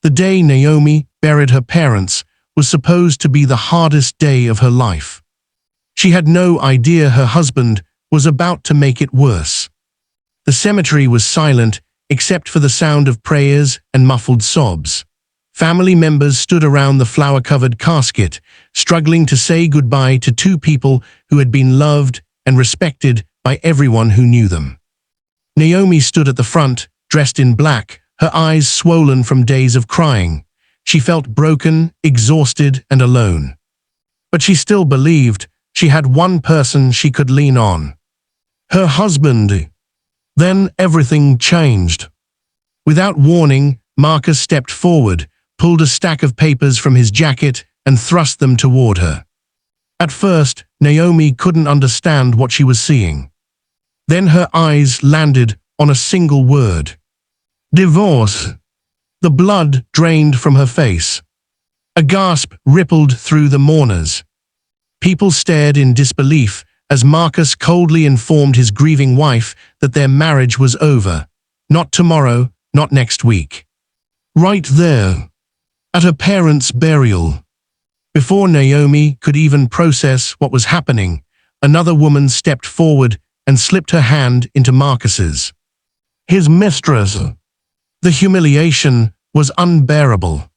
The day Naomi buried her parents was supposed to be the hardest day of her life. She had no idea her husband was about to make it worse. The cemetery was silent except for the sound of prayers and muffled sobs. Family members stood around the flower-covered casket, struggling to say goodbye to two people who had been loved and respected by everyone who knew them. Naomi stood at the front, dressed in black, her eyes swollen from days of crying. She felt broken, exhausted, and alone. But she still believed she had one person she could lean on. Her husband. Then everything changed. Without warning, Marcus stepped forward, pulled a stack of papers from his jacket, and thrust them toward her. At first, Naomi couldn't understand what she was seeing. Then her eyes landed on a single word. Divorce. The blood drained from her face. A gasp rippled through the mourners. People stared in disbelief as Marcus coldly informed his grieving wife that their marriage was over. Not tomorrow, not next week. Right there, at her parents' burial. Before Naomi could even process what was happening, another woman stepped forward and slipped her hand into Marcus's. His mistress. The humiliation was unbearable.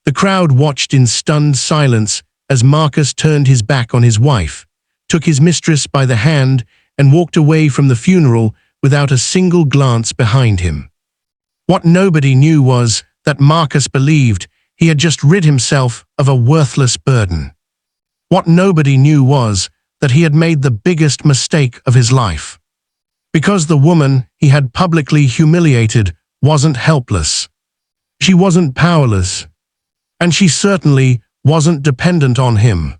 The crowd watched in stunned silence as Marcus turned his back on his wife, took his mistress by the hand, and walked away from the funeral without a single glance behind him. What nobody knew was that Marcus believed he had just rid himself of a worthless burden. What nobody knew was that he had made the biggest mistake of his life. Because the woman he had publicly humiliated wasn't helpless. She wasn't powerless. And she certainly wasn't dependent on him.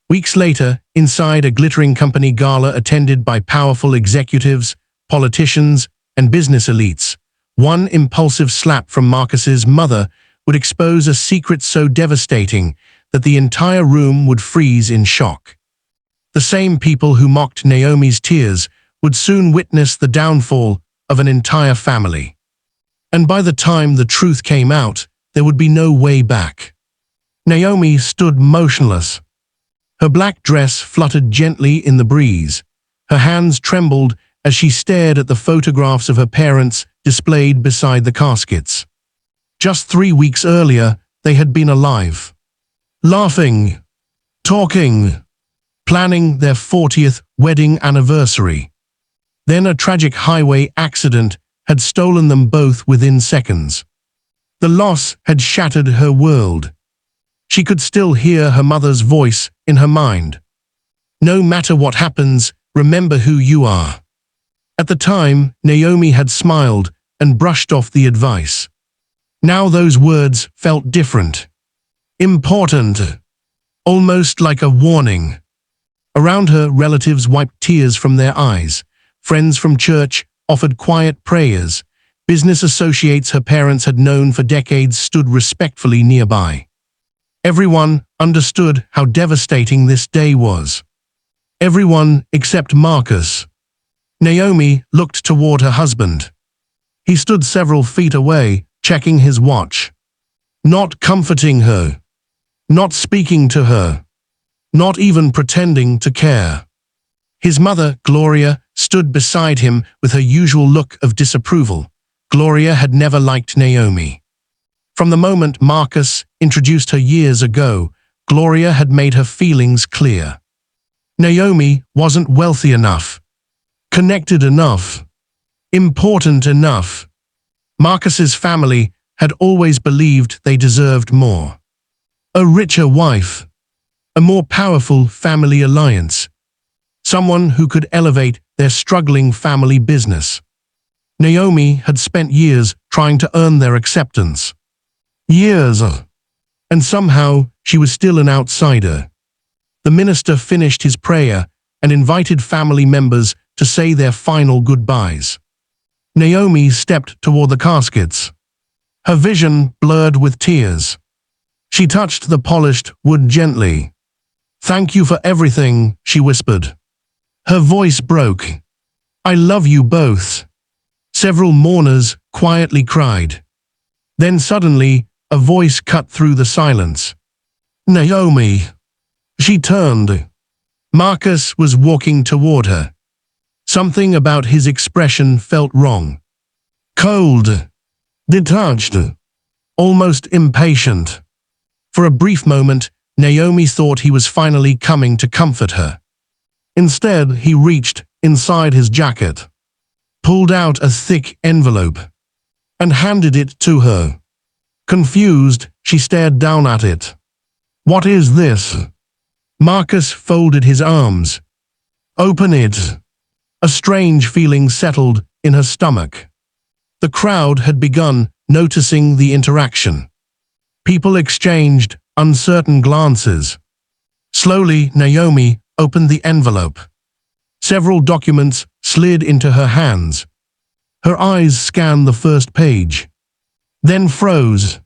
Weeks later, inside a glittering company gala attended by powerful executives, politicians, and business elites, one impulsive slap from Marcus's mother would expose a secret so devastating that the entire room would freeze in shock. The same people who mocked Naomi's tears would soon witness the downfall of an entire family. And by the time the truth came out, there would be no way back. Naomi stood motionless. Her black dress fluttered gently in the breeze. Her hands trembled as she stared at the photographs of her parents displayed beside the caskets. Just 3 weeks earlier, they had been alive. Laughing, talking, planning their 40th wedding anniversary. Then a tragic highway accident had stolen them both within seconds. The loss had shattered her world. She could still hear her mother's voice in her mind. No matter what happens, remember who you are. At the time, Naomi had smiled and brushed off the advice. Now those words felt different. Important. Almost like a warning. Around her, relatives wiped tears from their eyes. Friends from church offered quiet prayers. Business associates her parents had known for decades stood respectfully nearby. Everyone understood how devastating this day was. Everyone except Marcus. Naomi looked toward her husband. He stood several feet away, checking his watch. Not comforting her. Not speaking to her. Not even pretending to care. His mother, Gloria, stood beside him with her usual look of disapproval. Gloria had never liked Naomi. From the moment Marcus introduced her years ago, Gloria had made her feelings clear. Naomi wasn't wealthy enough, connected enough, important enough. Marcus's family had always believed they deserved more. A richer wife, a more powerful family alliance, someone who could elevate their struggling family business. Naomi had spent years trying to earn their acceptance. Years. And somehow she was still an outsider. The minister finished his prayer and invited family members to say their final goodbyes. Naomi stepped toward the caskets. Her vision blurred with tears. She touched the polished wood gently. "Thank you for everything," she whispered. Her voice broke. "I love you both." Several mourners quietly cried. Then suddenly, a voice cut through the silence. "Naomi." She turned. Marcus was walking toward her. Something about his expression felt wrong. Cold, detached, almost impatient. For a brief moment, Naomi thought he was finally coming to comfort her. Instead, he reached inside his jacket, pulled out a thick envelope, and handed it to her. Confused, she stared down at it. "What is this?" Marcus folded his arms. "Open it." A strange feeling settled in her stomach. The crowd had begun noticing the interaction. People exchanged uncertain glances. Slowly, Naomi opened the envelope. Several documents slid into her hands. Her eyes scanned the first page, then froze.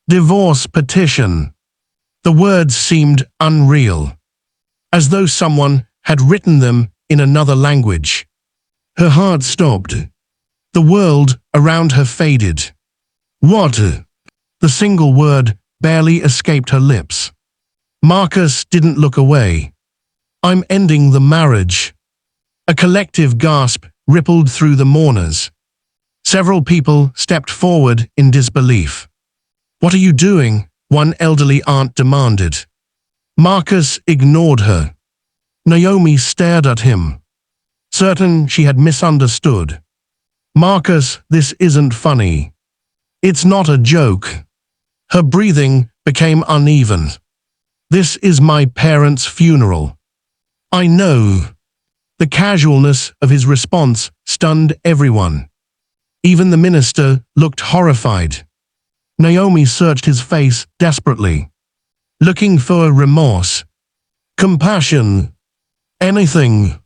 Divorce petition. The words seemed unreal, as though someone had written them in another language. Her heart stopped. The world around her faded. "What?" The single word barely escaped her lips. Marcus didn't look away. "I'm ending the marriage." A collective gasp rippled through the mourners. Several people stepped forward in disbelief. "What are you doing?" one elderly aunt demanded. Marcus ignored her. Naomi stared at him, certain she had misunderstood. "Marcus, this isn't funny. It's not a joke." Her breathing became uneven. "This is my parents' funeral." "I know." The casualness of his response stunned everyone. Even the minister looked horrified. Naomi searched his face desperately, looking for remorse, compassion, anything.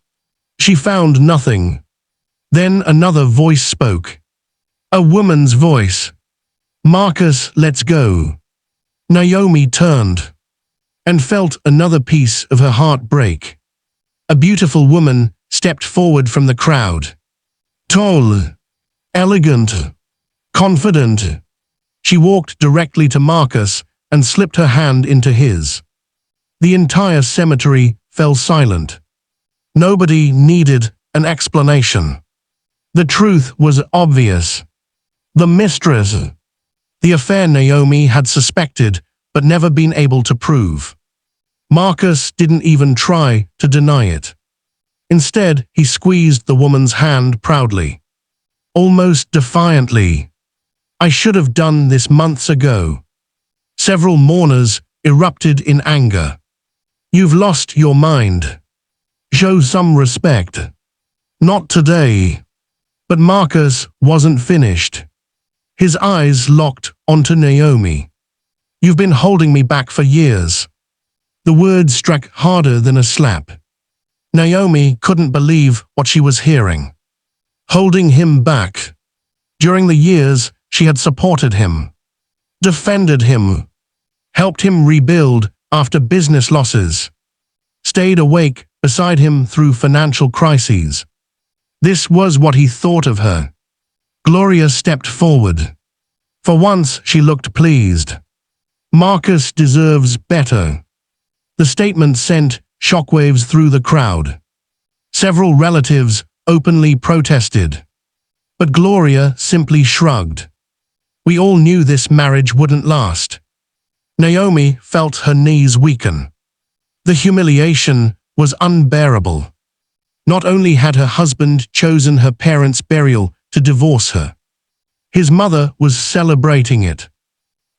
She found nothing. Then another voice spoke. A woman's voice. "Marcus, let's go." Naomi turned and felt another piece of her heart break. A beautiful woman stepped forward from the crowd. Tall, elegant, confident. She walked directly to Marcus and slipped her hand into his. The entire cemetery fell silent. Nobody needed an explanation. The truth was obvious. The mistress. The affair Naomi had suspected but never been able to prove. Marcus didn't even try to deny it. Instead, he squeezed the woman's hand proudly, almost defiantly. "I should have done this months ago." Several mourners erupted in anger. "You've lost your mind. Show some respect." "Not today." But Marcus wasn't finished. His eyes locked onto Naomi. "You've been holding me back for years." The words struck harder than a slap. Naomi couldn't believe what she was hearing. Holding him back. During the years, she had supported him, defended him, helped him rebuild after business losses, stayed awake beside him through financial crises. This was what he thought of her. Gloria stepped forward. For once, she looked pleased. "Marcus deserves better." The statement sent shockwaves through the crowd. Several relatives openly protested. But Gloria simply shrugged. "We all knew this marriage wouldn't last." Naomi felt her knees weaken. The humiliation was unbearable. Not only had her husband chosen her parents' burial to divorce her, his mother was celebrating it.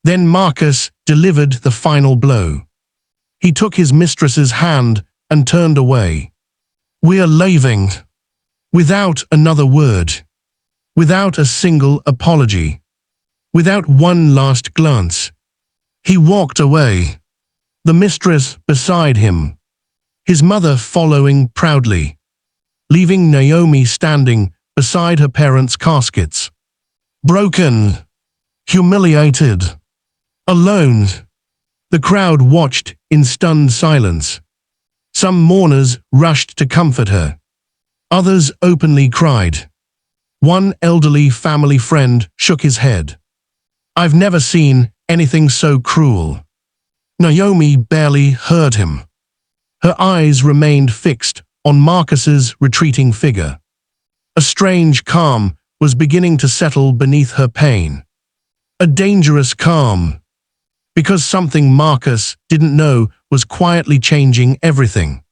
Then Marcus delivered the final blow. He took his mistress's hand and turned away. "We're leaving." Without another word. Without a single apology. Without one last glance. He walked away. The mistress beside him. His mother following proudly. Leaving Naomi standing beside her parents' caskets. Broken. Humiliated. Alone. The crowd watched in stunned silence. Some mourners rushed to comfort her. Others openly cried. One elderly family friend shook his head. "I've never seen anything so cruel. Naomi barely heard him. Her eyes remained fixed on Marcus's retreating figure. A strange calm was beginning to settle beneath her pain. A dangerous calm, because something Marcus didn't know was quietly changing everything.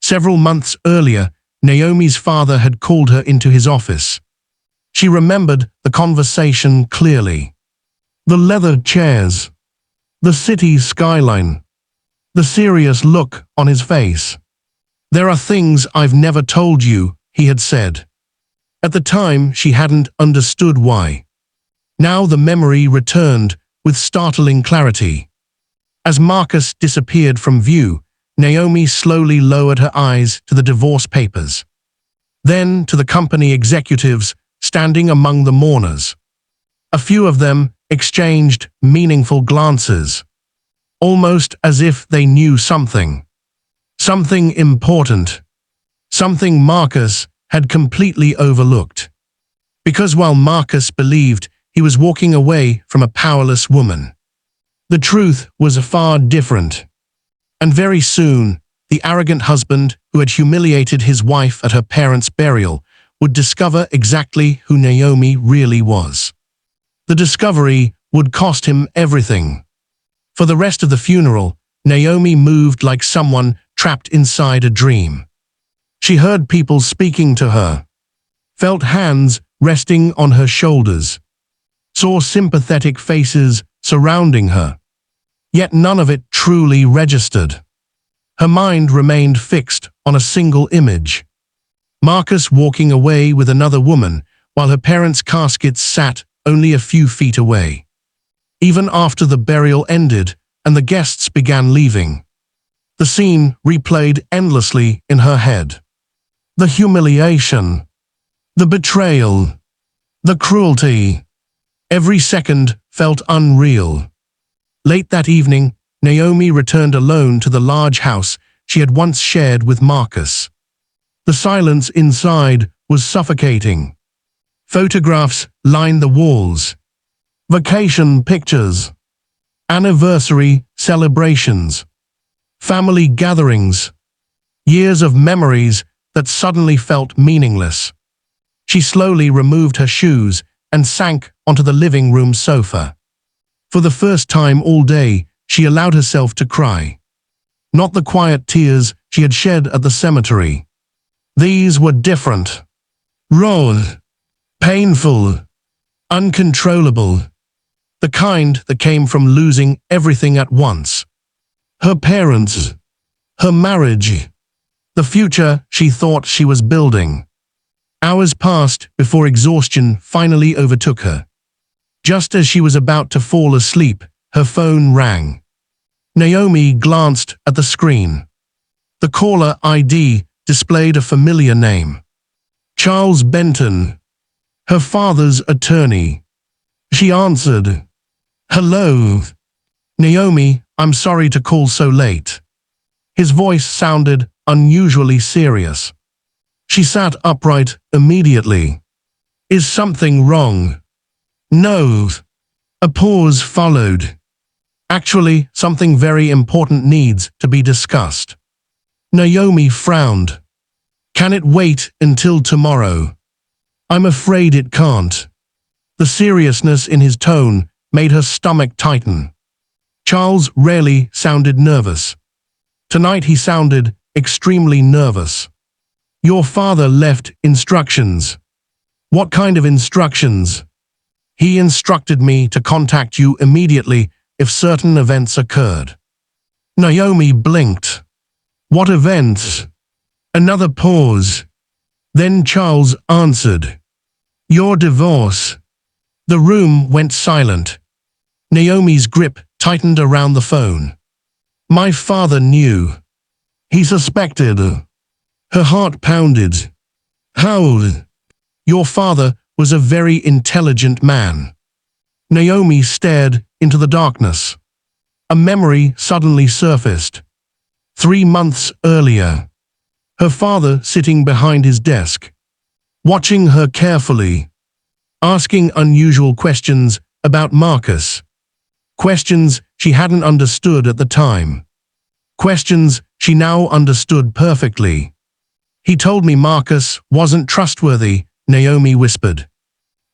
Several months earlier, Naomi's father had called her into his office. She remembered the conversation clearly. The leather chairs, the city skyline, the serious look on his face. "There are things I've never told you," he had said. At the time, she hadn't understood why. Now the memory returned with startling clarity. As Marcus disappeared from view, Naomi slowly lowered her eyes to the divorce papers. Then to the company executives standing among the mourners. A few of them exchanged meaningful glances, almost as if they knew something. Something important. Something Marcus had completely overlooked. Because while Marcus believed he was walking away from a powerless woman, the truth was far different. And very soon, the arrogant husband who had humiliated his wife at her parents' burial would discover exactly who Naomi really was. The discovery would cost him everything. For the rest of the funeral, Naomi moved like someone trapped inside a dream. She heard people speaking to her, felt hands resting on her shoulders, saw sympathetic faces surrounding her. Yet none of it truly registered. Her mind remained fixed on a single image. Marcus walking away with another woman while her parents' caskets sat only a few feet away. Even after the burial ended and the guests began leaving, the scene replayed endlessly in her head. The humiliation, the betrayal, the cruelty. Every second felt unreal. Late that evening, Naomi returned alone to the large house she had once shared with Marcus. The silence inside was suffocating. Photographs lined the walls. Vacation pictures, anniversary celebrations, family gatherings, years of memories that suddenly felt meaningless. She slowly removed her shoes and sank onto the living room sofa. For the first time all day, she allowed herself to cry. Not the quiet tears she had shed at the cemetery. These were different. Raw, painful, uncontrollable. The kind that came from losing everything at once. Her parents, her marriage, the future she thought she was building. Hours passed before exhaustion finally overtook her. Just as she was about to fall asleep, her phone rang. Naomi glanced at the screen. The caller ID displayed a familiar name. Charles Benton, her father's attorney. She answered. "Hello. Naomi, I'm sorry to call so late." His voice sounded unusually serious. She sat upright immediately. "Is something wrong?" "No." A pause followed. "Actually, something very important needs to be discussed." Naomi frowned. "Can it wait until tomorrow?" "I'm afraid it can't." The seriousness in his tone made her stomach tighten. Charles rarely sounded nervous. Tonight he sounded extremely nervous. "Your father left instructions." "What kind of instructions?" "He instructed me to contact you immediately if certain events occurred." Naomi blinked. "What events?" Another pause. Then Charles answered. "Your divorce." The room went silent. Naomi's grip tightened around the phone. "My father knew. He suspected." Her heart pounded. "How?" "Your father was a very intelligent man." Naomi stared into the darkness. A memory suddenly surfaced. 3 months earlier. Her father sitting behind his desk, watching her carefully, asking unusual questions about Marcus. Questions she hadn't understood at the time. Questions she now understood perfectly. He told me Marcus wasn't trustworthy, Naomi whispered.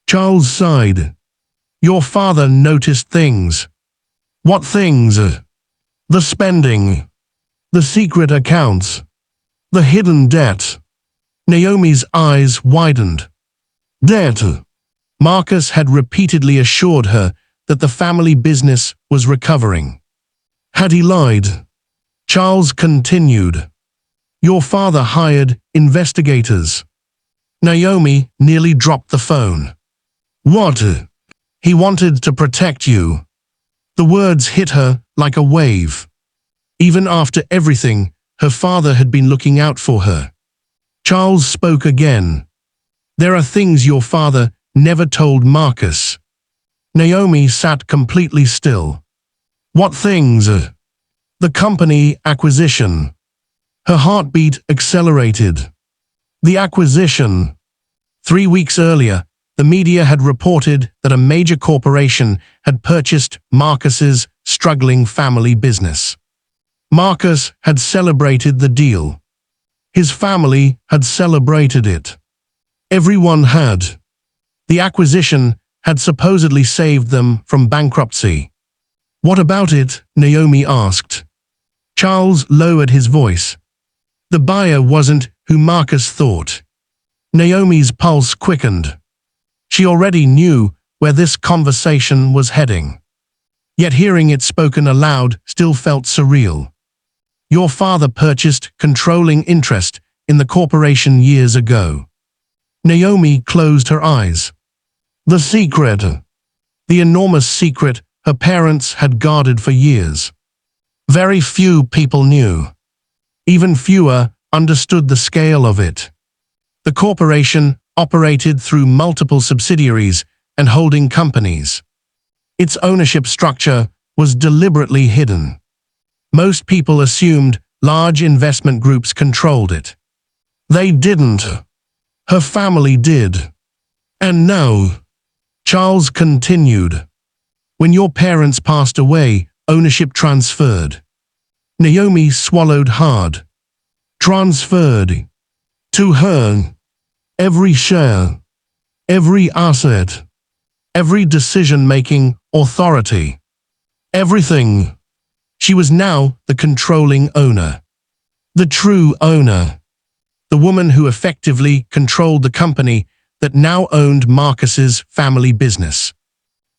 Charles sighed. Your father noticed things. What things? The spending. The secret accounts. The hidden debt. Naomi's eyes widened. Debt. Marcus had repeatedly assured her that the family business was recovering. Had he lied? Charles continued. Your father hired investigators. Naomi nearly dropped the phone. What? He wanted to protect you. The words hit her like a wave. Even after everything, her father had been looking out for her. Charles spoke again. There are things your father never told Marcus. Naomi sat completely still. What things? The company acquisition. Her heartbeat accelerated. The acquisition. 3 weeks earlier, the media had reported that a major corporation had purchased Marcus's struggling family business. Marcus had celebrated the deal. His family had celebrated it. Everyone had. The acquisition had supposedly saved them from bankruptcy. What about it? Naomi asked. Charles lowered his voice. The buyer wasn't who Marcus thought. Naomi's pulse quickened. She already knew where this conversation was heading. Yet hearing it spoken aloud still felt surreal. Your father purchased controlling interest in the corporation years ago. Naomi closed her eyes. The secret. The enormous secret her parents had guarded for years. Very few people knew. Even fewer understood the scale of it. The corporation operated through multiple subsidiaries and holding companies. Its ownership structure was deliberately hidden. Most people assumed large investment groups controlled it. They didn't. Her family did. And now, Charles continued, when your parents passed away, ownership transferred. Naomi swallowed hard. Transferred. To her. Every share. Every asset. Every decision-making authority. Everything. She was now the controlling owner. The true owner. The woman who effectively controlled the company that now owned Marcus's family business.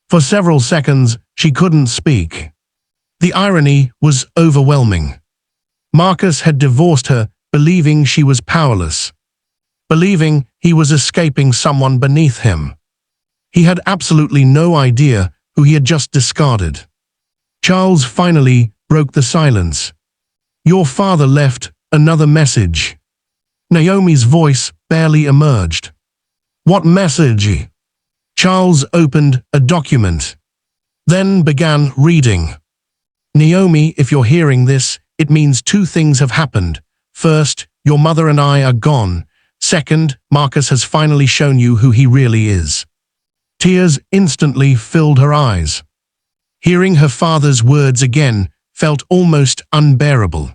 For several seconds, she couldn't speak. The irony was overwhelming. Marcus had divorced her, believing she was powerless. Believing he was escaping someone beneath him. He had absolutely no idea who he had just discarded. Charles finally broke the silence. Your father left another message. Naomi's voice barely emerged. What message? Charles opened a document. Then began reading. Naomi, if you're hearing this, it means 2 things have happened. First, your mother and I are gone. Second, Marcus has finally shown you who he really is. Tears instantly filled her eyes. Hearing her father's words again felt almost unbearable.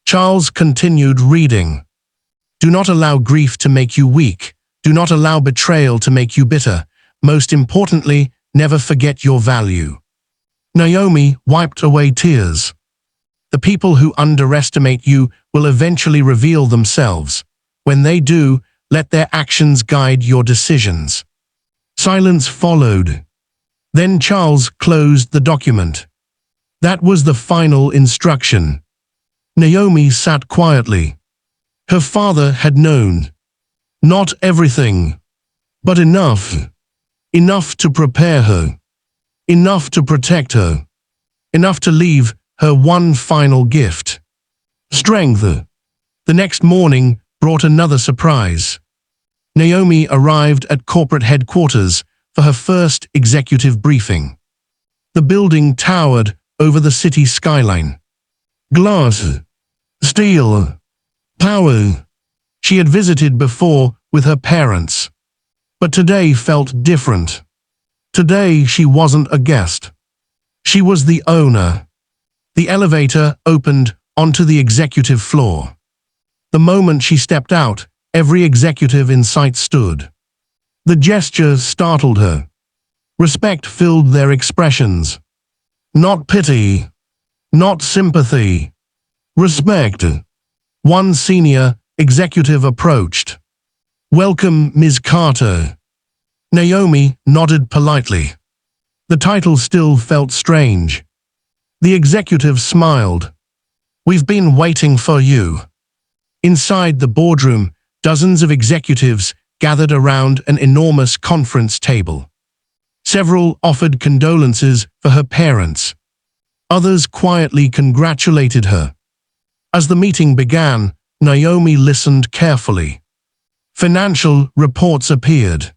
Charles continued reading. Do not allow grief to make you weak. Do not allow betrayal to make you bitter. Most importantly, never forget your value. Naomi wiped away tears. The people who underestimate you will eventually reveal themselves. When they do, let their actions guide your decisions. Silence followed. Then Charles closed the document. That was the final instruction. Naomi sat quietly. Her father had known. Not everything, but enough. Enough to prepare her. Enough to protect her. Enough to leave her one final gift. Strength. The next morning brought another surprise. Naomi arrived at corporate headquarters for her first executive briefing. The building towered over the city skyline. Glass. Steel. Power. She had visited before with her parents. But today felt different. Today she wasn't a guest. She was the owner. The elevator opened onto the executive floor. The moment she stepped out, every executive in sight stood. The gesture startled her. Respect filled their expressions. Not pity. Not sympathy. Respect. One senior executive approached. "Welcome, Ms. Carter." Naomi nodded politely. The title still felt strange. The executive smiled. "We've been waiting for you." Inside the boardroom, dozens of executives gathered around an enormous conference table. Several offered condolences for her parents. Others quietly congratulated her. As the meeting began, Naomi listened carefully. Financial reports appeared.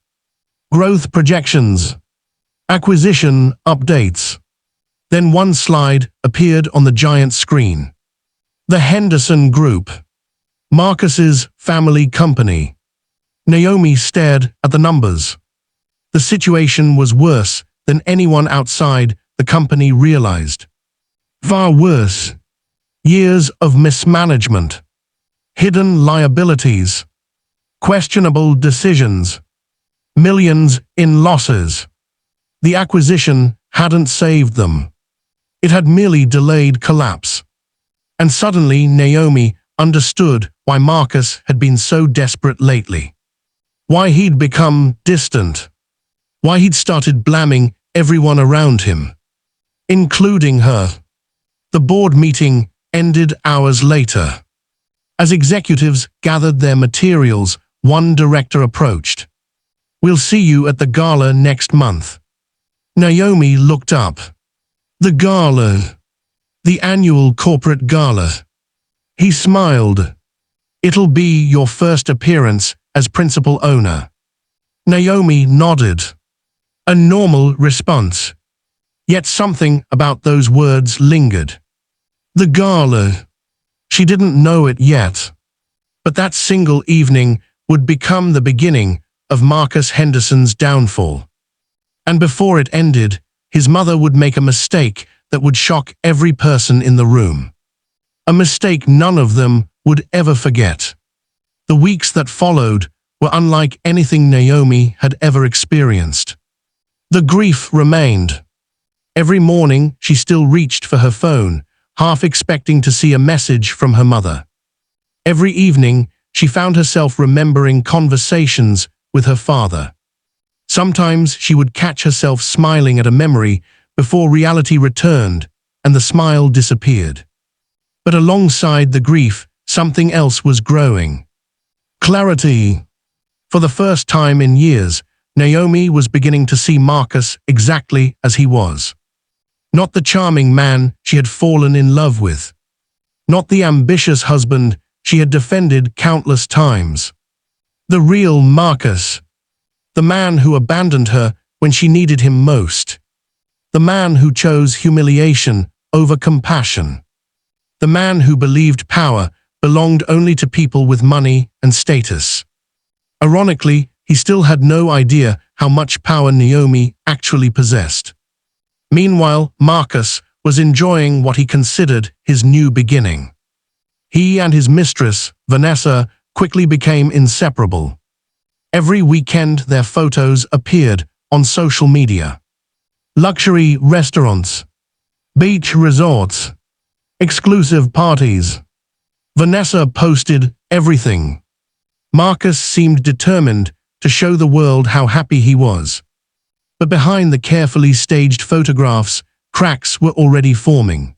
Growth projections. Acquisition updates. Then one slide appeared on the giant screen. The Henderson Group. Marcus's family company. Naomi stared at the numbers. The situation was worse than anyone outside the company realized. Far worse. Years of mismanagement. Hidden liabilities. Questionable decisions. Millions in losses. The acquisition hadn't saved them. It had merely delayed collapse. And suddenly Naomi understood why Marcus had been so desperate lately. Why he'd become distant. Why he'd started blaming everyone around him, including her. The board meeting ended hours later. As executives gathered their materials, one director approached. "We'll see you at the gala next month." Naomi looked up. The gala. The annual corporate gala. He smiled. "It'll be your first appearance as principal owner." Naomi nodded. A normal response. Yet something about those words lingered. The gala. She didn't know it yet. But that single evening would become the beginning of Marcus Henderson's downfall. And before it ended, his mother would make a mistake that would shock every person in the room. A mistake none of them would ever forget. The weeks that followed were unlike anything Naomi had ever experienced. The grief remained. Every morning she still reached for her phone, half expecting to see a message from her mother. Every evening she found herself remembering conversations with her father. Sometimes she would catch herself smiling at a memory before reality returned and the smile disappeared. But alongside the grief, something else was growing. Clarity. For the first time in years, Naomi was beginning to see Marcus exactly as he was. Not the charming man she had fallen in love with. Not the ambitious husband she had defended countless times. The real Marcus. The man who abandoned her when she needed him most. The man who chose humiliation over compassion. The man who believed power belonged only to people with money and status. Ironically, he still had no idea how much power Naomi actually possessed. Meanwhile, Marcus was enjoying what he considered his new beginning. He and his mistress, Vanessa, quickly became inseparable. Every weekend their photos appeared on social media. Luxury restaurants, beach resorts, exclusive parties. Vanessa posted everything. Marcus seemed determined to show the world how happy he was. But behind the carefully staged photographs, cracks were already forming.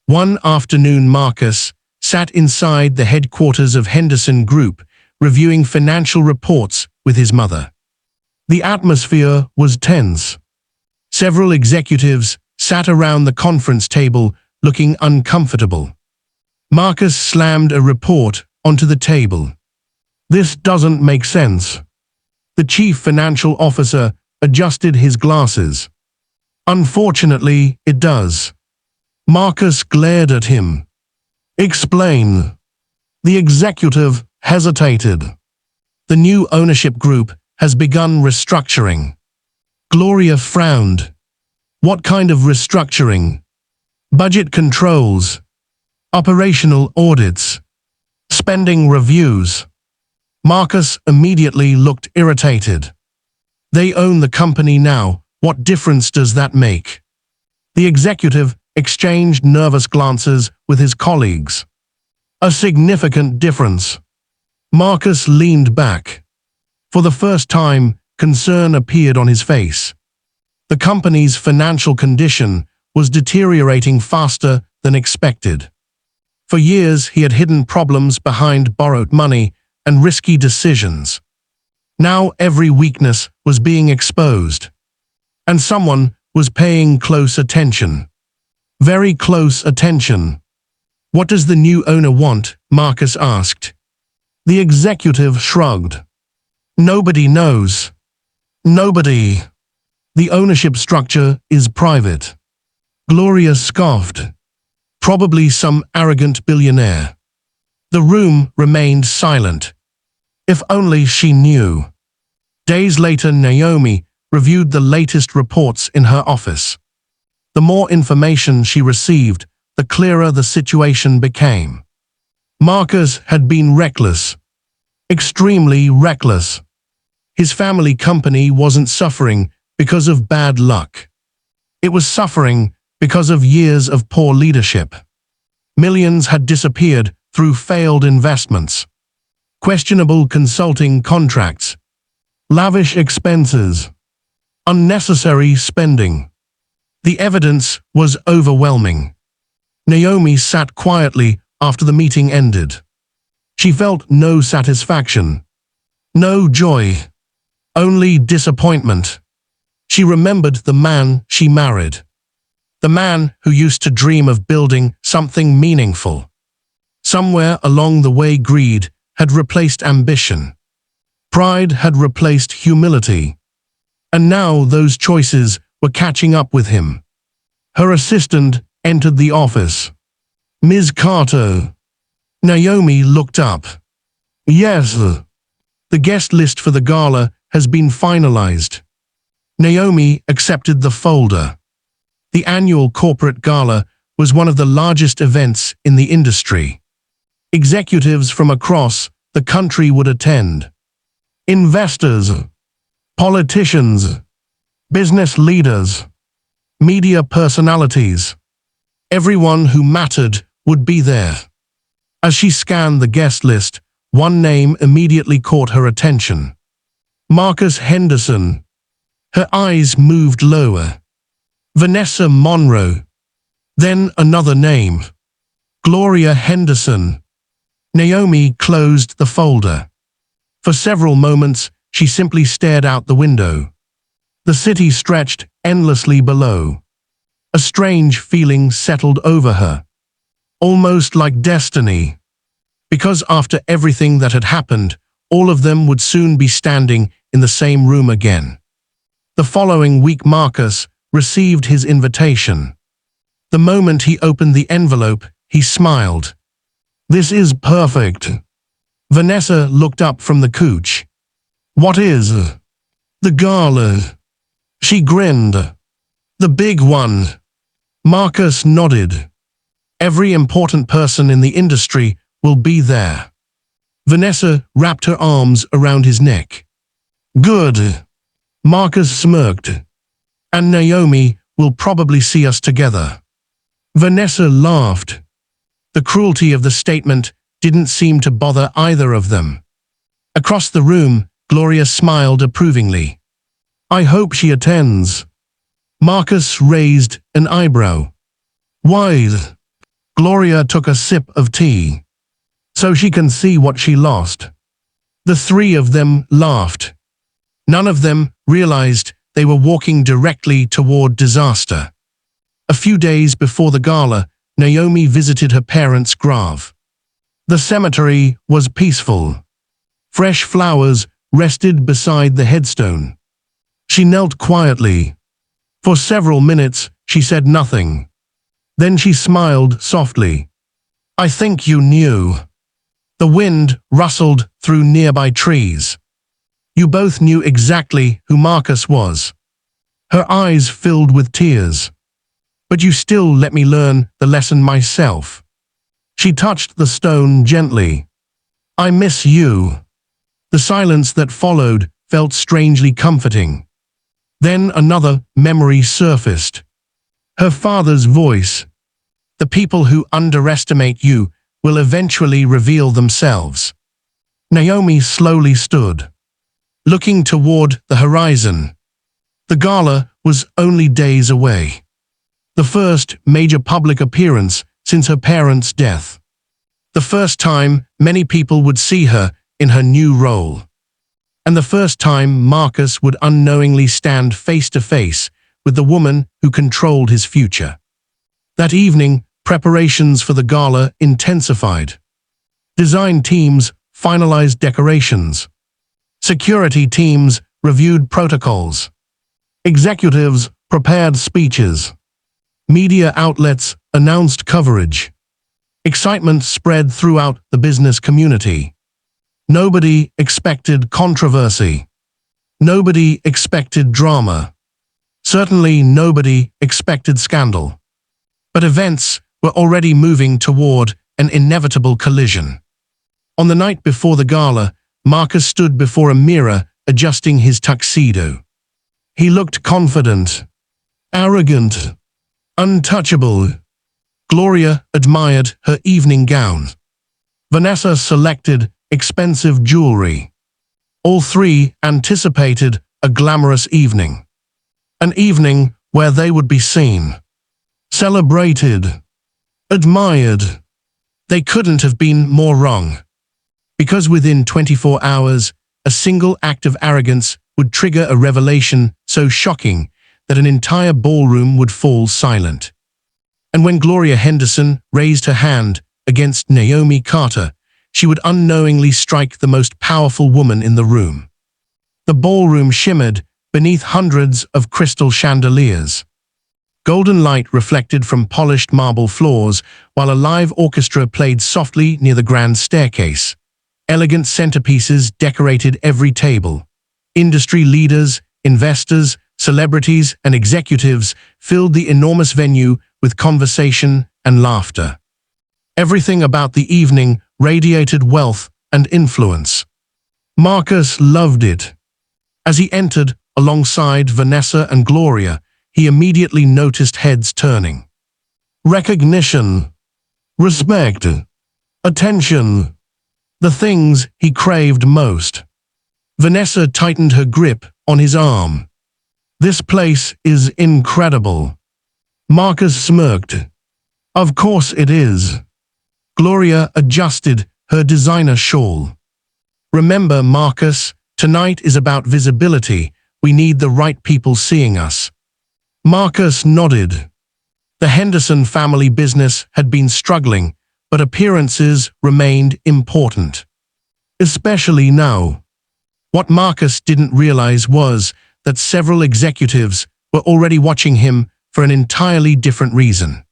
One afternoon Marcus sat inside the headquarters of Henderson Group, reviewing financial reports with his mother. The atmosphere was tense. Several executives sat around the conference table looking uncomfortable. Marcus slammed a report onto the table. "This doesn't make sense." The chief financial officer adjusted his glasses. "Unfortunately, it does." Marcus glared at him. "Explain." The executive hesitated. "The new ownership group has begun restructuring." Gloria frowned. What kind of restructuring? Budget controls, operational audits, spending reviews. Marcus immediately looked irritated. They own the company now. What difference does that make? The executive exchanged nervous glances with his colleagues. A significant difference. Marcus leaned back. For the first time, concern appeared on his face. The company's financial condition was deteriorating faster than expected. For years, he had hidden problems behind borrowed money and risky decisions. Now every weakness was being exposed. And someone was paying close attention. Very close attention. What does the new owner want? Marcus asked. The executive shrugged. Nobody knows. Nobody. The ownership structure is private. Gloria scoffed. Probably some arrogant billionaire. The room remained silent. If only she knew. Days later, Naomi reviewed the latest reports in her office. The more information she received, the clearer the situation became. Marcus had been reckless. Extremely reckless. His family company wasn't suffering because of bad luck. It was suffering because of years of poor leadership. Millions had disappeared through failed investments, questionable consulting contracts, lavish expenses, unnecessary spending. The evidence was overwhelming. Naomi sat quietly after the meeting ended. She felt no satisfaction, no joy, only disappointment. She remembered the man she married. The man who used to dream of building something meaningful. Somewhere along the way, greed had replaced ambition. Pride had replaced humility. And now those choices were catching up with him. Her assistant entered the office. Ms. Carter. Naomi looked up. Yes. The guest list for the gala has been finalized. Naomi accepted the folder. The annual corporate gala was one of the largest events in the industry. Executives from across the country would attend. Investors, politicians, business leaders, media personalities. Everyone who mattered would be there. As she scanned the guest list, one name immediately caught her attention. Marcus Henderson. Her eyes moved lower. Vanessa Monroe. Then another name. Gloria Henderson. Naomi closed the folder. For several moments, she simply stared out the window. The city stretched endlessly below. A strange feeling settled over her. Almost like destiny. Because after everything that had happened, all of them would soon be standing in the same room again. The following week, Marcus received his invitation. The moment he opened the envelope, he smiled. This is perfect. Vanessa looked up from the couch. What is? The gala. She grinned. The big one. Marcus nodded. Every important person in the industry will be there. Vanessa wrapped her arms around his neck. Good. Marcus smirked. And Naomi will probably see us together. Vanessa laughed. The cruelty of the statement didn't seem to bother either of them. Across the room, Gloria smiled approvingly. I hope she attends. Marcus raised an eyebrow. Why? Gloria took a sip of tea. So she can see what she lost. The three of them laughed. None of them realized they were walking directly toward disaster. A few days before the gala, Naomi visited her parents' grave. The cemetery was peaceful. Fresh flowers rested beside the headstone. She knelt quietly. For several minutes, she said nothing. Then she smiled softly. I think you knew. The wind rustled through nearby trees. You both knew exactly who Marcus was. Her eyes filled with tears. "But you still let me learn the lesson myself." She touched the stone gently. "I miss you." The silence that followed felt strangely comforting. Then another memory surfaced. Her father's voice. "The people who underestimate you will eventually reveal themselves." Naomi slowly stood, looking toward the horizon. The gala was only days away. The first major public appearance since her parents' death. The first time many people would see her in her new role. And the first time Marcus would unknowingly stand face to face with the woman who controlled his future. That evening, preparations for the gala intensified. Design teams finalized decorations. Security teams reviewed protocols. Executives prepared speeches. Media outlets announced coverage. Excitement spread throughout the business community. Nobody expected controversy. Nobody expected drama. Certainly nobody expected scandal. But events were already moving toward an inevitable collision. On the night before the gala, Marcus stood before a mirror adjusting his tuxedo. He looked confident, arrogant, untouchable. Gloria admired her evening gown. Vanessa selected expensive jewelry. All three anticipated a glamorous evening. An evening where they would be seen, celebrated, admired. They couldn't have been more wrong. Because within 24 hours, a single act of arrogance would trigger a revelation so shocking that an entire ballroom would fall silent. And when Gloria Henderson raised her hand against Naomi Carter, she would unknowingly strike the most powerful woman in the room. The ballroom shimmered beneath hundreds of crystal chandeliers. Golden light reflected from polished marble floors, while a live orchestra played softly near the grand staircase. Elegant centerpieces decorated every table. Industry leaders, investors, celebrities, and executives filled the enormous venue with conversation and laughter. Everything about the evening radiated wealth and influence. Marcus loved it. As he entered alongside Vanessa and Gloria, he immediately noticed heads turning. Recognition, respect, attention. The things he craved most. Vanessa tightened her grip on his arm. "This place is incredible." Marcus smirked. "Of course it is." Gloria adjusted her designer shawl. "Remember, Marcus, tonight is about visibility. We need the right people seeing us." Marcus nodded. The Henderson family business had been struggling, but appearances remained important. Especially now. What Marcus didn't realize was that several executives were already watching him for an entirely different reason.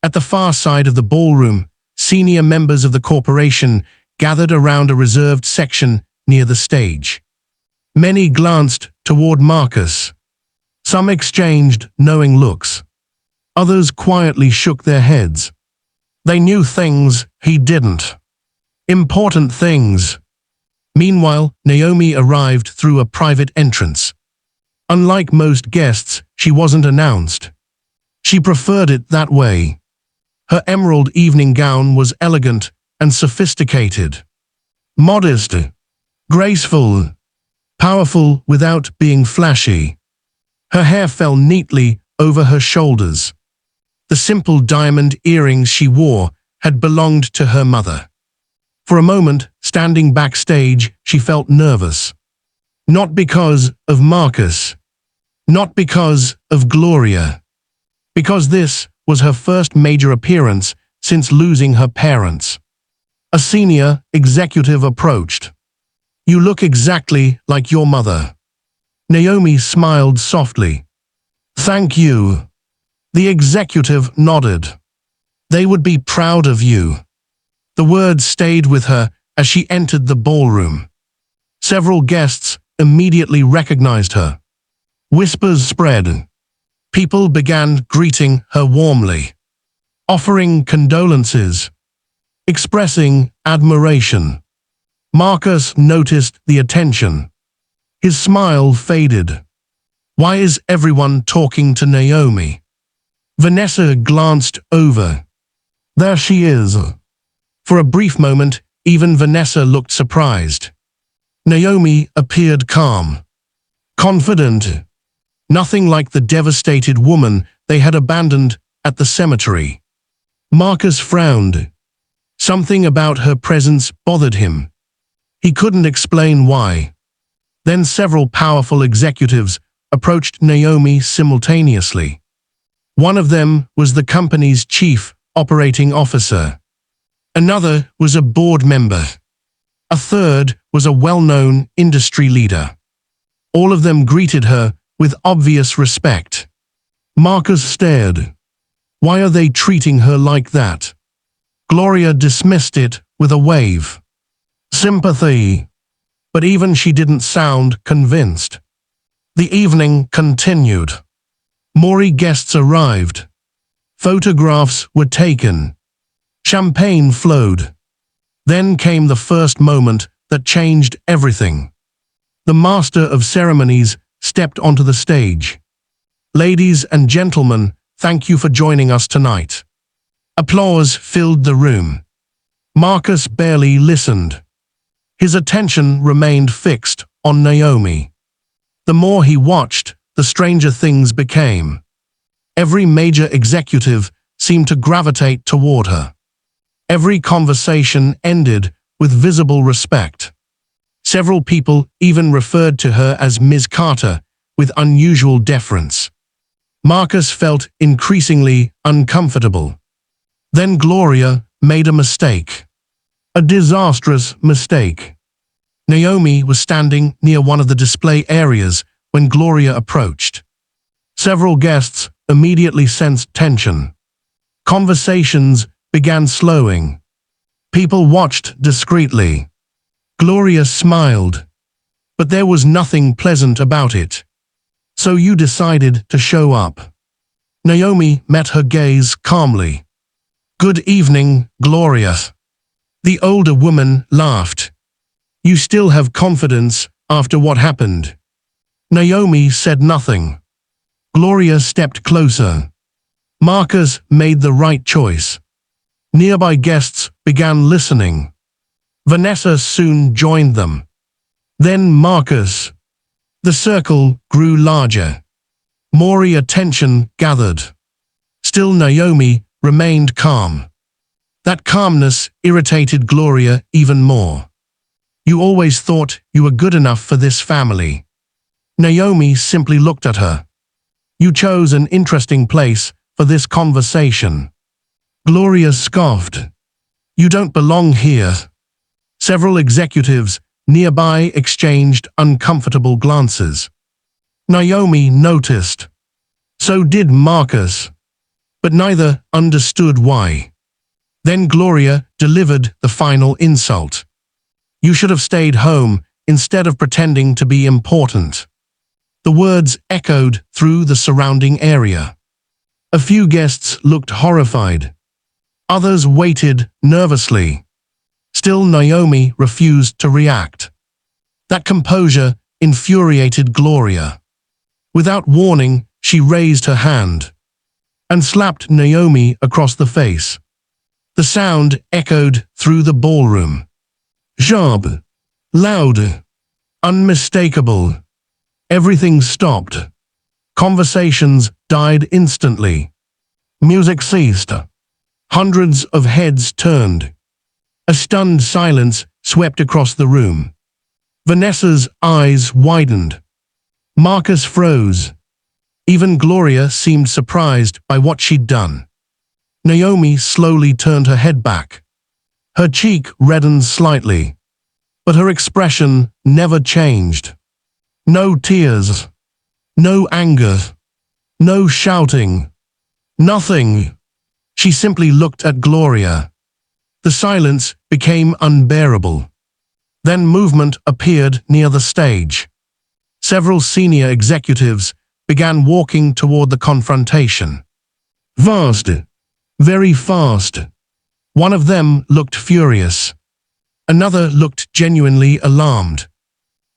At the far side of the ballroom, senior members of the corporation gathered around a reserved section near the stage. Many glanced toward Marcus. Some exchanged knowing looks. Others quietly shook their heads. They knew things he didn't. Important things. Meanwhile, Naomi arrived through a private entrance. Unlike most guests, she wasn't announced. She preferred it that way. Her emerald evening gown was elegant and sophisticated. Modest, graceful, powerful without being flashy. Her hair fell neatly over her shoulders. The simple diamond earrings she wore had belonged to her mother. For a moment, standing backstage, she felt nervous. Not because of Marcus. Not because of Gloria. Because this was her first major appearance since losing her parents. A senior executive approached. "You look exactly like your mother." Naomi smiled softly. "Thank you." The executive nodded. "They would be proud of you." The words stayed with her as she entered the ballroom. Several guests immediately recognized her. Whispers spread. People began greeting her warmly, offering condolences, expressing admiration. Marcus noticed the attention. His smile faded. Why is everyone talking to Naomi? Vanessa glanced over. There she is. For a brief moment, even Vanessa looked surprised. Naomi appeared calm, confident. Nothing like the devastated woman they had abandoned at the cemetery. Marcus frowned. Something about her presence bothered him. He couldn't explain why. Then several powerful executives approached Naomi simultaneously. One of them was the company's chief operating officer. Another was a board member. A third was a well-known industry leader. All of them greeted her with obvious respect. Marcus stared. Why are they treating her like that? Gloria dismissed it with a wave. Sympathy. But even she didn't sound convinced. The evening continued. More guests arrived. Photographs were taken. Champagne flowed. Then came the first moment that changed everything. The master of ceremonies stepped onto the stage. Ladies and gentlemen, thank you for joining us tonight. Applause filled the room. Marcus barely listened. His attention remained fixed on Naomi. The more he watched, the stranger things became. Every major executive seemed to gravitate toward her. Every conversation ended with visible respect. Several people even referred to her as Ms. Carter with unusual deference. Marcus felt increasingly uncomfortable. Then Gloria made a mistake. A disastrous mistake. Naomi was standing near one of the display areas when Gloria approached. Several guests immediately sensed tension. Conversations began slowing. People watched discreetly. Gloria smiled. But there was nothing pleasant about it. So you decided to show up. Naomi met her gaze calmly. Good evening, Gloria. The older woman laughed. You still have confidence after what happened. Naomi said nothing. Gloria stepped closer. Marcus made the right choice. Nearby guests began listening. Vanessa soon joined them. Then Marcus. The circle grew larger. More attention gathered. Still Naomi remained calm. That calmness irritated Gloria even more. You always thought you were good enough for this family. Naomi simply looked at her. You chose an interesting place for this conversation. Gloria scoffed. You don't belong here. Several executives nearby exchanged uncomfortable glances. Naomi noticed. So did Marcus. But neither understood why. Then Gloria delivered the final insult. You should have stayed home instead of pretending to be important. The words echoed through the surrounding area. A few guests looked horrified. Others waited nervously. Still Naomi refused to react. That composure infuriated Gloria. Without warning, she raised her hand and slapped Naomi across the face. The sound echoed through the ballroom. Sharp, loud, unmistakable. Everything stopped. Conversations died instantly. Music ceased. Hundreds of heads turned. A stunned silence swept across the room. Vanessa's eyes widened. Marcus froze. Even Gloria seemed surprised by what she'd done. Naomi slowly turned her head back. Her cheek reddened slightly, but her expression never changed. No tears, no anger, no shouting, nothing. She simply looked at Gloria. The silence became unbearable. Then movement appeared near the stage. Several senior executives began walking toward the confrontation. Fast. Very fast. One of them looked furious. Another looked genuinely alarmed.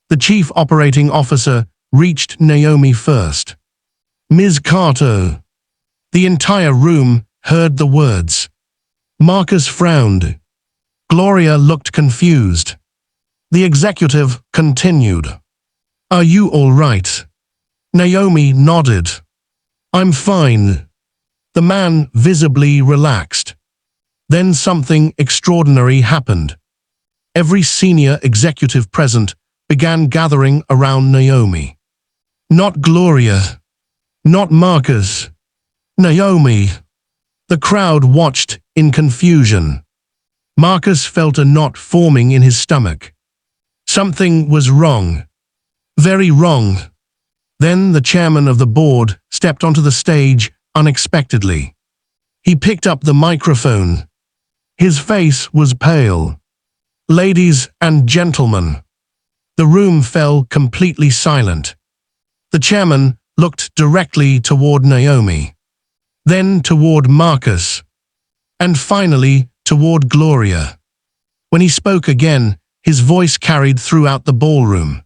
The chief operating officer reached Naomi first. Ms. Carter. The entire room heard the words. Marcus frowned. Gloria looked confused. The executive continued. Are you all right? Naomi nodded. I'm fine. The man visibly relaxed. Then something extraordinary happened. Every senior executive present began gathering around Naomi. Not Gloria. Not Marcus. Naomi. The crowd watched in confusion. Marcus felt a knot forming in his stomach. Something was wrong. Very wrong. Then the chairman of the board stepped onto the stage unexpectedly. He picked up the microphone. His face was pale. Ladies and gentlemen. The room fell completely silent. The chairman looked directly toward Naomi, then toward Marcus, and finally toward Gloria. When he spoke again, his voice carried throughout the ballroom.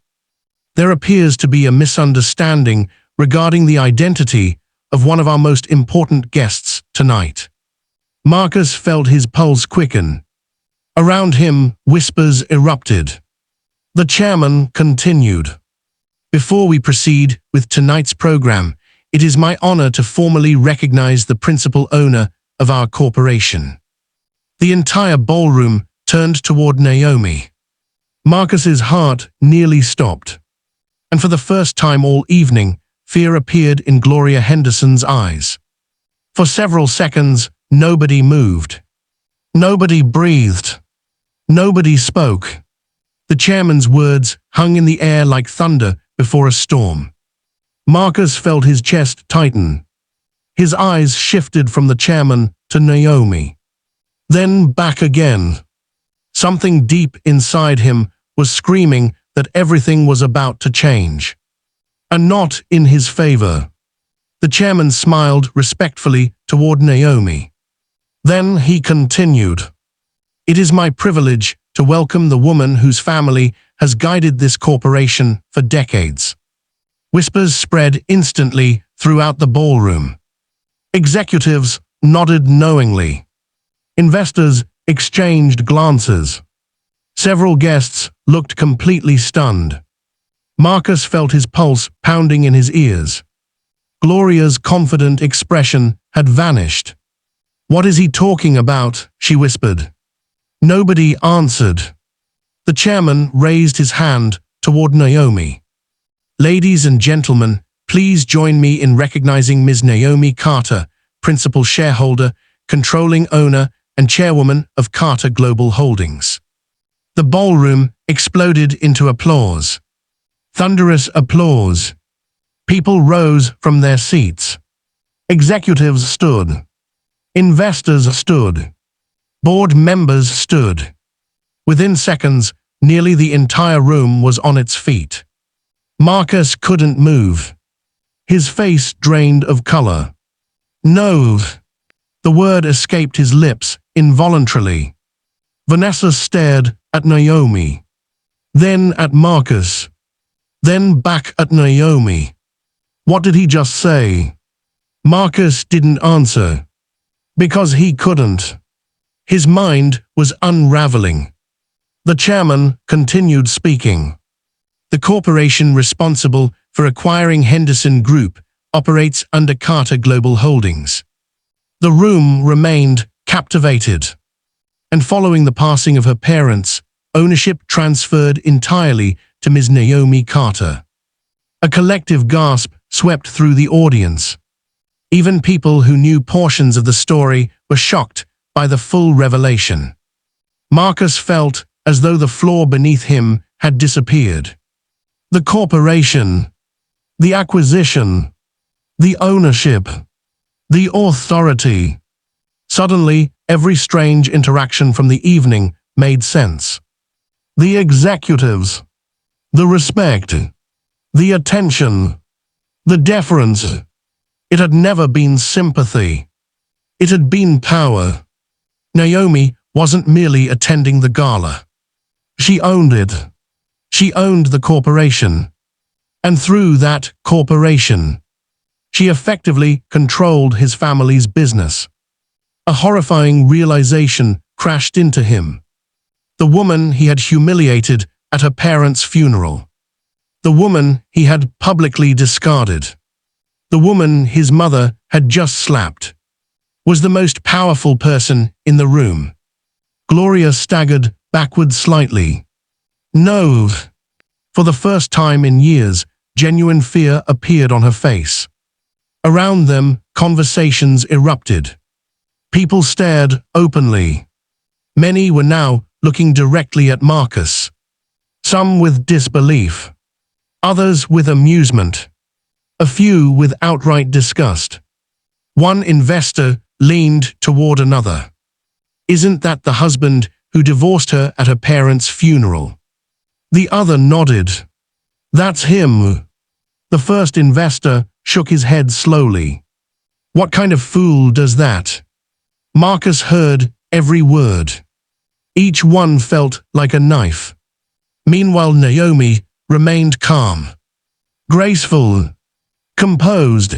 There appears to be a misunderstanding regarding the identity of one of our most important guests tonight. Marcus felt his pulse quicken. Around him, whispers erupted. The chairman continued. Before we proceed with tonight's program, it is my honor to formally recognize the principal owner of our corporation. The entire ballroom turned toward Naomi. Marcus's heart nearly stopped. And for the first time all evening, fear appeared in Gloria Henderson's eyes. For several seconds, nobody moved. Nobody breathed. Nobody spoke. The chairman's words hung in the air like thunder before a storm. Marcus felt his chest tighten. His eyes shifted from the chairman to Naomi. Then back again. Something deep inside him was screaming that everything was about to change. And not in his favor. The chairman smiled respectfully toward Naomi. Then he continued. It is my privilege to welcome the woman whose family has guided this corporation for decades. Whispers spread instantly throughout the ballroom. Executives nodded knowingly. Investors exchanged glances. Several guests looked completely stunned. Marcus felt his pulse pounding in his ears. Gloria's confident expression had vanished. What is he talking about? She whispered. Nobody answered. The chairman raised his hand toward Naomi. Ladies and gentlemen, please join me in recognizing Ms. Naomi Carter, principal shareholder, controlling owner, and chairwoman of Carter Global Holdings. The ballroom exploded into applause. Thunderous applause. People rose from their seats. Executives stood. Investors stood. Board members stood. Within seconds, nearly the entire room was on its feet. Marcus couldn't move. His face drained of color. No. The word escaped his lips involuntarily. Vanessa stared at Naomi. Then at Marcus. Then back at Naomi. What did he just say? Marcus didn't answer. Because he couldn't. His mind was unraveling. The chairman continued speaking. The corporation responsible for acquiring Henderson Group operates under Carter Global Holdings. The room remained captivated. And following the passing of her parents, ownership transferred entirely to Ms. Naomi Carter. A collective gasp swept through the audience. Even people who knew portions of the story were shocked by the full revelation. Marcus felt as though the floor beneath him had disappeared. The corporation, the acquisition, the ownership, the authority. Suddenly, every strange interaction from the evening made sense. The executives, the respect, The attention, the deference. It had never been sympathy. It had been power. Naomi wasn't merely attending the gala. She owned it. She owned the corporation. And through that corporation, she effectively controlled his family's business. A horrifying realization crashed into him. The woman he had humiliated at her parents' funeral. The woman he had publicly discarded. The woman his mother had just slapped. Was the most powerful person in the room. Gloria staggered backward slightly. No. For the first time in years, genuine fear appeared on her face. Around them, conversations erupted. People stared openly. Many were now looking directly at Marcus. Some with disbelief. Others with amusement. A few with outright disgust. One investor leaned toward another. Isn't that the husband who divorced her at her parents' funeral? The other nodded. That's him. The first investor shook his head slowly. What kind of fool does that? Marcus heard every word. Each one felt like a knife. Meanwhile, Naomi remained calm, graceful, composed,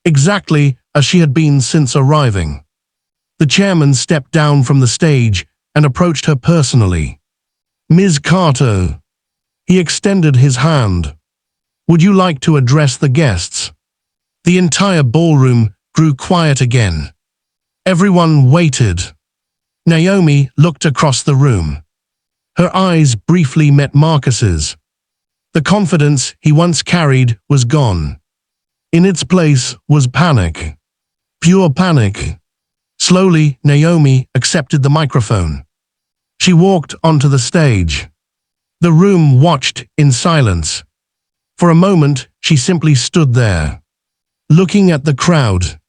exactly as she had been since arriving. The chairman stepped down from the stage and approached her personally. Ms. Carter. He extended his hand. Would you like to address the guests? The entire ballroom grew quiet again. Everyone waited. Naomi looked across the room. Her eyes briefly met Marcus's. The confidence he once carried was gone. In its place was panic. Pure panic. Slowly, Naomi accepted the microphone. She walked onto the stage. The room watched in silence. For a moment, she simply stood there, looking at the crowd,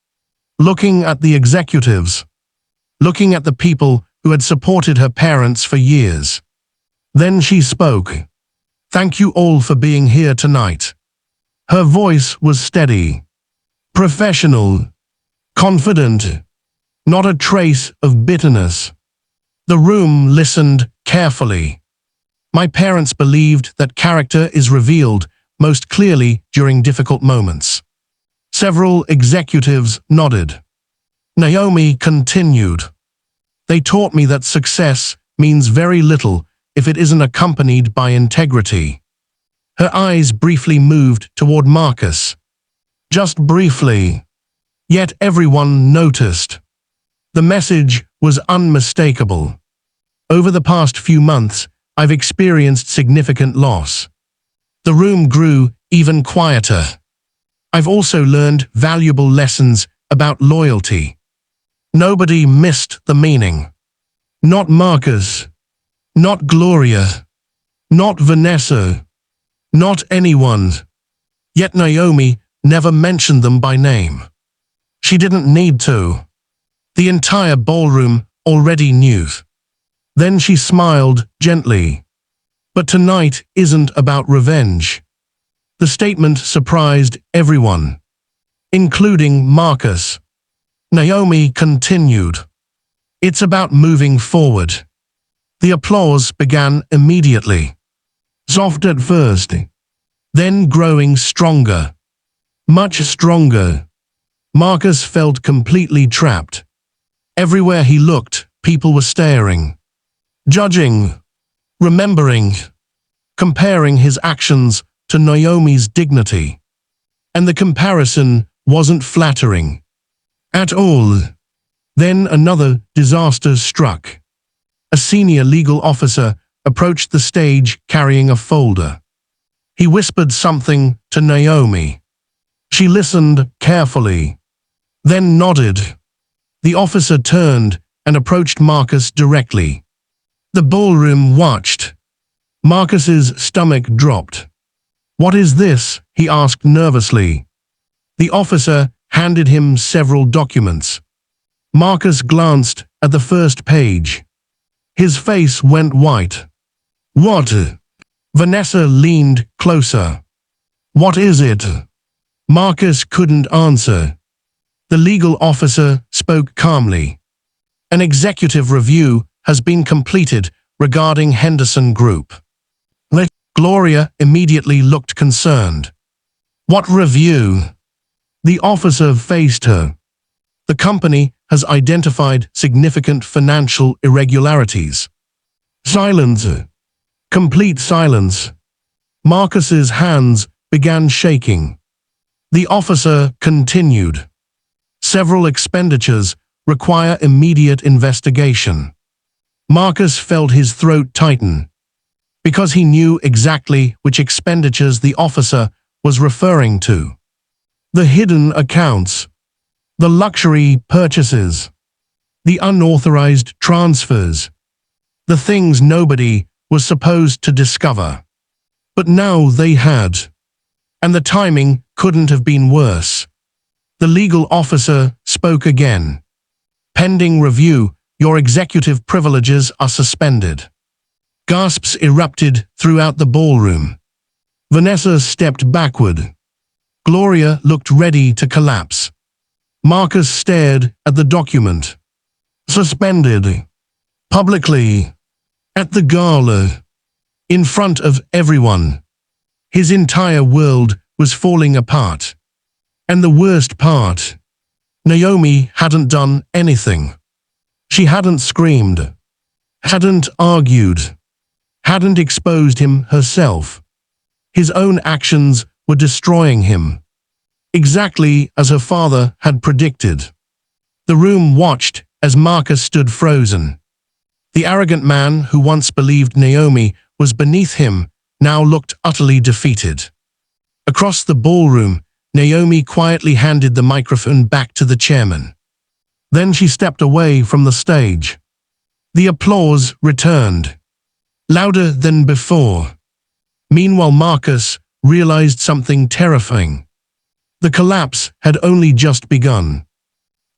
looking at the executives, looking at the people who had supported her parents for years. Then she spoke. Thank you all for being here tonight. Her voice was steady, professional, confident, not a trace of bitterness. The room listened carefully. My parents believed that character is revealed most clearly during difficult moments. Several executives nodded. Naomi continued. They taught me that success means very little if it isn't accompanied by integrity. Her eyes briefly moved toward Marcus. Just briefly. Yet everyone noticed. The message was unmistakable. Over the past few months, I've experienced significant loss. The room grew even quieter. I've also learned valuable lessons about loyalty. Nobody missed the meaning. Not Marcus. Not Gloria. Not Vanessa. Not anyone. Yet Naomi never mentioned them by name. She didn't need to. The entire ballroom already knew. Then she smiled gently. But tonight isn't about revenge. The statement surprised everyone, including Marcus. Naomi continued. It's about moving forward. The applause began immediately. Soft at first, then growing stronger. Much stronger. Marcus felt completely trapped. Everywhere he looked, people were staring, judging, remembering, comparing his actions to Naomi's dignity. And the comparison wasn't flattering at all. Then another disaster struck. A senior legal officer approached the stage carrying a folder. He whispered something to Naomi. She listened carefully, then nodded. The officer turned and approached Marcus directly. The ballroom watched. Marcus's stomach dropped. What is this? He asked nervously. The officer handed him several documents. Marcus glanced at the first page. His face went white. What? Vanessa leaned closer. What is it? Marcus couldn't answer. The legal officer spoke calmly. An executive review has been completed regarding Henderson Group. Gloria immediately looked concerned. What review? The officer faced her. The company has identified significant financial irregularities. Silence. Complete silence. Marcus's hands began shaking. The officer continued. Several expenditures require immediate investigation. Marcus felt his throat tighten, because he knew exactly which expenditures the officer was referring to. The hidden accounts, the luxury purchases, the unauthorized transfers, the things nobody was supposed to discover. But now they had, and the timing couldn't have been worse. The legal officer spoke again. Pending review, your executive privileges are suspended. Gasps erupted throughout the ballroom. Vanessa stepped backward. Gloria looked ready to collapse. Marcus stared at the document. Suspended. Publicly. At the gala. In front of everyone. His entire world was falling apart. And the worst part, Naomi hadn't done anything. She hadn't screamed. Hadn't argued. Hadn't exposed him herself. His own actions were destroying him. Exactly as her father had predicted. The room watched as Marcus stood frozen. The arrogant man who once believed Naomi was beneath him now looked utterly defeated. Across the ballroom, Naomi quietly handed the microphone back to the chairman. Then she stepped away from the stage. The applause returned, louder than before. Meanwhile, Marcus realized something terrifying. The collapse had only just begun.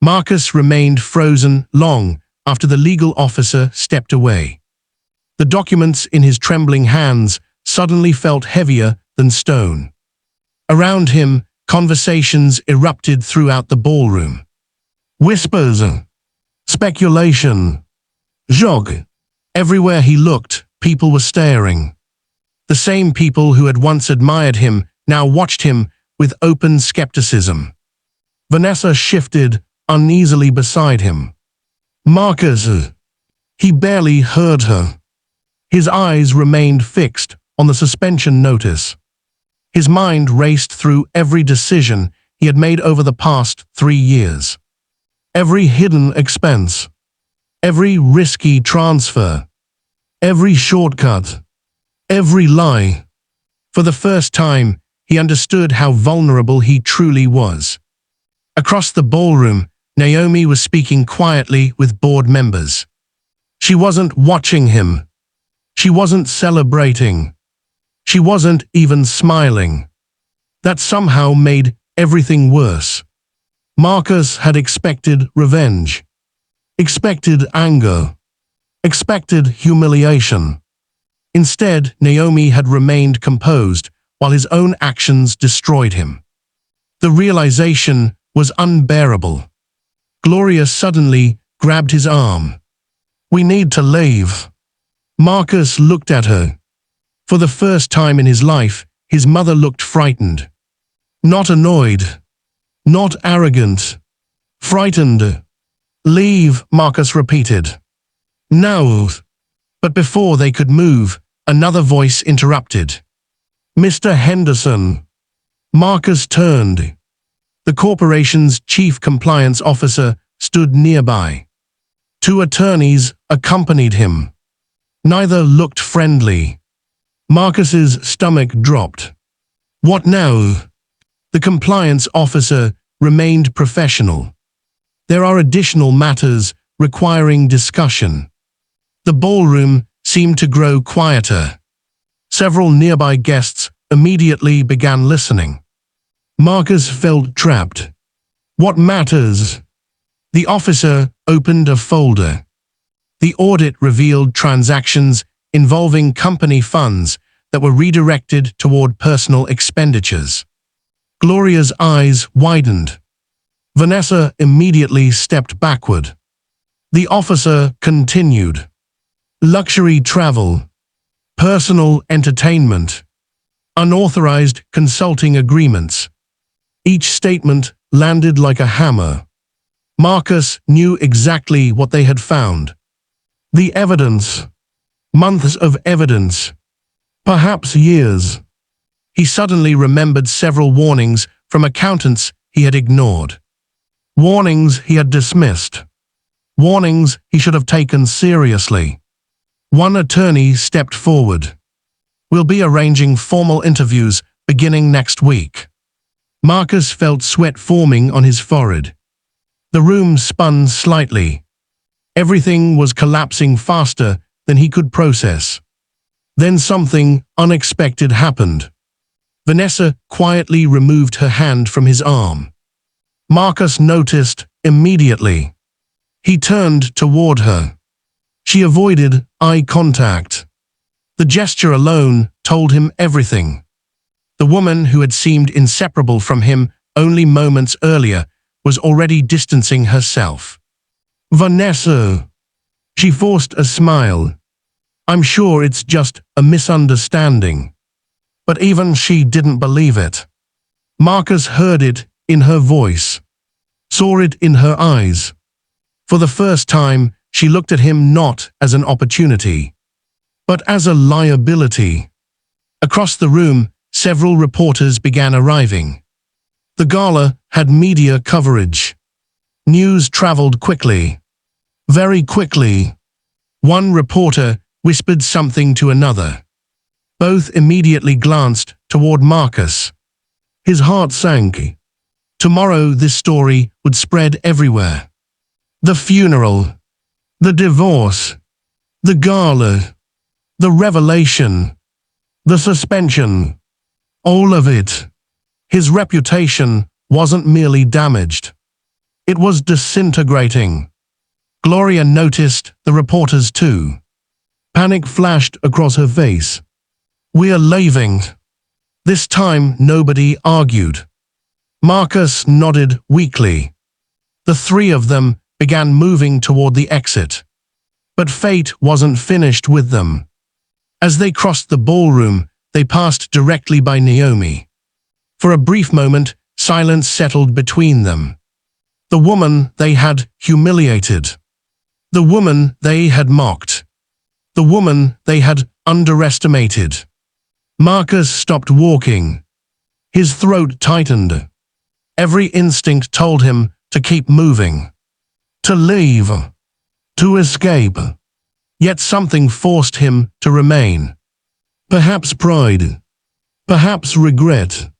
Marcus remained frozen long after the legal officer stepped away. The documents in his trembling hands suddenly felt heavier than stone. Around him, conversations erupted throughout the ballroom. Whispers, speculation, joke. Everywhere he looked, people were staring. The same people who had once admired him now watched him with open skepticism. Vanessa shifted uneasily beside him. Marcus. He barely heard her. His eyes remained fixed on the suspension notice. His mind raced through every decision he had made over the past 3 years. Every hidden expense. Every risky transfer. Every shortcut. Every lie. For the first time, he understood how vulnerable he truly was. Across the ballroom, Naomi was speaking quietly with board members. She wasn't watching him. She wasn't celebrating. She wasn't even smiling. That somehow made everything worse. Marcus had expected revenge. Expected anger. Expected humiliation. Instead, Naomi had remained composed while his own actions destroyed him. The realization was unbearable. Gloria suddenly grabbed his arm. We need to leave. Marcus looked at her. For the first time in his life, his mother looked frightened. Not annoyed. Not arrogant. Frightened. Leave, Marcus repeated. Now. But before they could move, another voice interrupted. Mr. Henderson. Marcus turned. The corporation's chief compliance officer stood nearby. 2 attorneys accompanied him. Neither looked friendly. Marcus's stomach dropped. What now? The compliance officer remained professional. There are additional matters requiring discussion. The ballroom seemed to grow quieter. Several nearby guests immediately began listening. Marcus felt trapped. What matters? The officer opened a folder. The audit revealed transactions involving company funds that were redirected toward personal expenditures. Gloria's eyes widened. Vanessa immediately stepped backward. The officer continued. Luxury travel, personal entertainment, unauthorized consulting agreements. Each statement landed like a hammer. Marcus knew exactly what they had found. The evidence. Months of evidence. Perhaps years. He suddenly remembered several warnings from accountants he had ignored. Warnings he had dismissed. Warnings he should have taken seriously. One attorney stepped forward. We'll be arranging formal interviews beginning next week. Marcus felt sweat forming on his forehead. The room spun slightly. Everything was collapsing faster than he could process. Then something unexpected happened. Vanessa quietly removed her hand from his arm. Marcus noticed immediately. He turned toward her. She avoided eye contact. The gesture alone told him everything. The woman who had seemed inseparable from him only moments earlier was already distancing herself. Vanessa. She forced a smile. I'm sure it's just a misunderstanding. But even she didn't believe it. Marcus heard it in her voice, saw it in her eyes. For the first time, she looked at him not as an opportunity, but as a liability. Across the room, several reporters began arriving. The gala had media coverage. News traveled quickly. Very quickly. One reporter whispered something to another. Both immediately glanced toward Marcus. His heart sank. Tomorrow this story would spread everywhere. The funeral. The divorce. The gala. The revelation. The suspension. All of it. His reputation wasn't merely damaged. It was disintegrating. Gloria noticed the reporters too. Panic flashed across her face. We're leaving. This time nobody argued. Marcus nodded weakly. The three of them began moving toward the exit. But fate wasn't finished with them. As they crossed the ballroom, they passed directly by Naomi. For a brief moment, silence settled between them. The woman they had humiliated. The woman they had mocked. The woman they had underestimated. Marcus stopped walking. His throat tightened. Every instinct told him to keep moving. To leave. To escape. Yet something forced him to remain. Perhaps pride. Perhaps regret.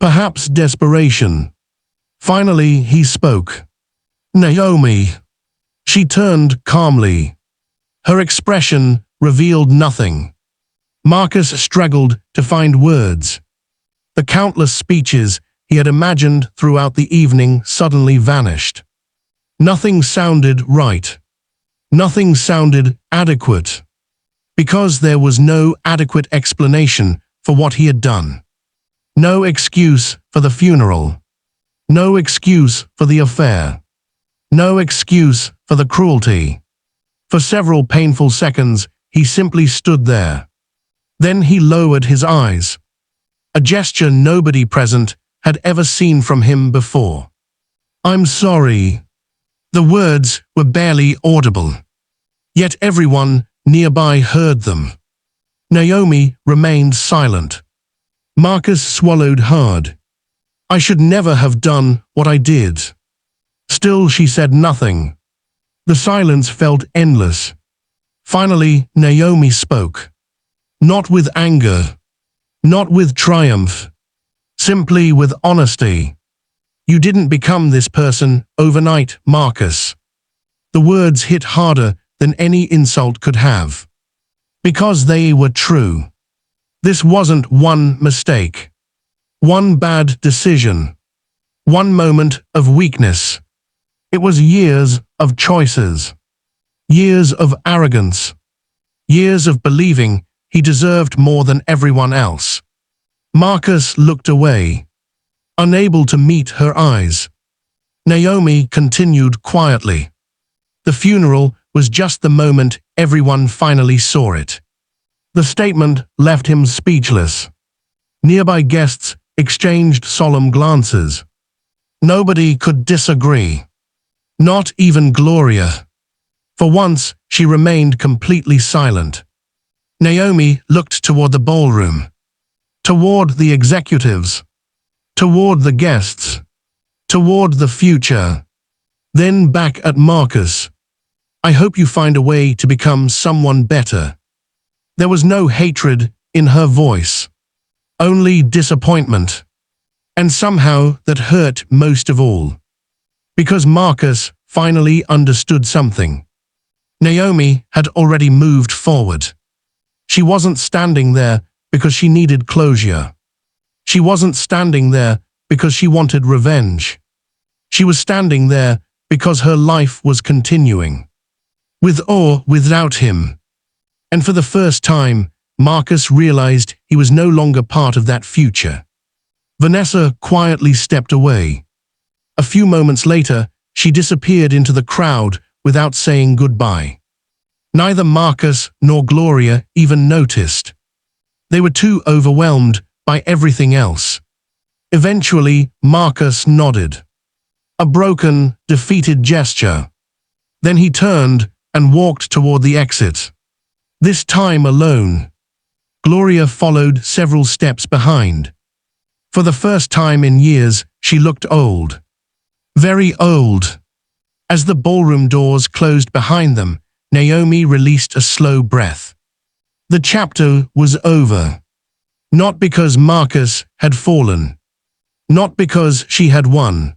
Perhaps desperation. Finally he spoke. Naomi. She turned calmly. Her expression revealed nothing. Marcus struggled to find words. The countless speeches he had imagined throughout the evening suddenly vanished. Nothing sounded right. Nothing sounded adequate. Because there was no adequate explanation for what he had done. No excuse for the funeral. No excuse for the affair. No excuse for the cruelty. For several painful seconds, he simply stood there. Then he lowered his eyes. A gesture nobody present had ever seen from him before. I'm sorry. The words were barely audible. Yet everyone nearby heard them. Naomi remained silent. Marcus swallowed hard. I should never have done what I did. Still she said nothing. The silence felt endless. Finally, Naomi spoke. Not with anger. Not with triumph. Simply with honesty. You didn't become this person overnight, Marcus. The words hit harder than any insult could have. Because they were true. This wasn't one mistake. One bad decision. One moment of weakness. It was years of choices. Years of arrogance. Years of believing he deserved more than everyone else. Marcus looked away, unable to meet her eyes. Naomi continued quietly. The funeral was just the moment everyone finally saw it. The statement left him speechless. Nearby guests exchanged solemn glances. Nobody could disagree. Not even Gloria. For once, she remained completely silent. Naomi looked toward the ballroom, toward the executives, toward the guests, toward the future, then back at Marcus. I hope you find a way to become someone better. There was no hatred in her voice, only disappointment. And somehow that hurt most of all. Because Marcus finally understood something. Naomi had already moved forward. She wasn't standing there because she needed closure. She wasn't standing there because she wanted revenge. She was standing there because her life was continuing. With or without him. And for the first time, Marcus realized he was no longer part of that future. Vanessa quietly stepped away. A few moments later, she disappeared into the crowd without saying goodbye. Neither Marcus nor Gloria even noticed. They were too overwhelmed by everything else. Eventually, Marcus nodded. A broken, defeated gesture. Then he turned and walked toward the exit. This time alone. Gloria followed several steps behind. For the first time in years, she looked old. Very old. As the ballroom doors closed behind them, Naomi released a slow breath. The chapter was over. Not because Marcus had fallen. Not because she had won.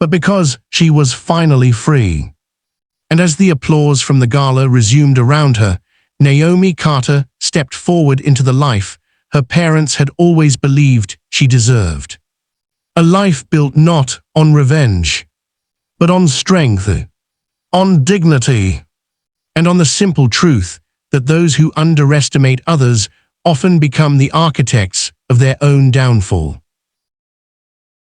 But because she was finally free. And as the applause from the gala resumed around her, Naomi Carter stepped forward into the life her parents had always believed she deserved. A life built not on revenge, but on strength, on dignity, and on the simple truth that those who underestimate others often become the architects of their own downfall.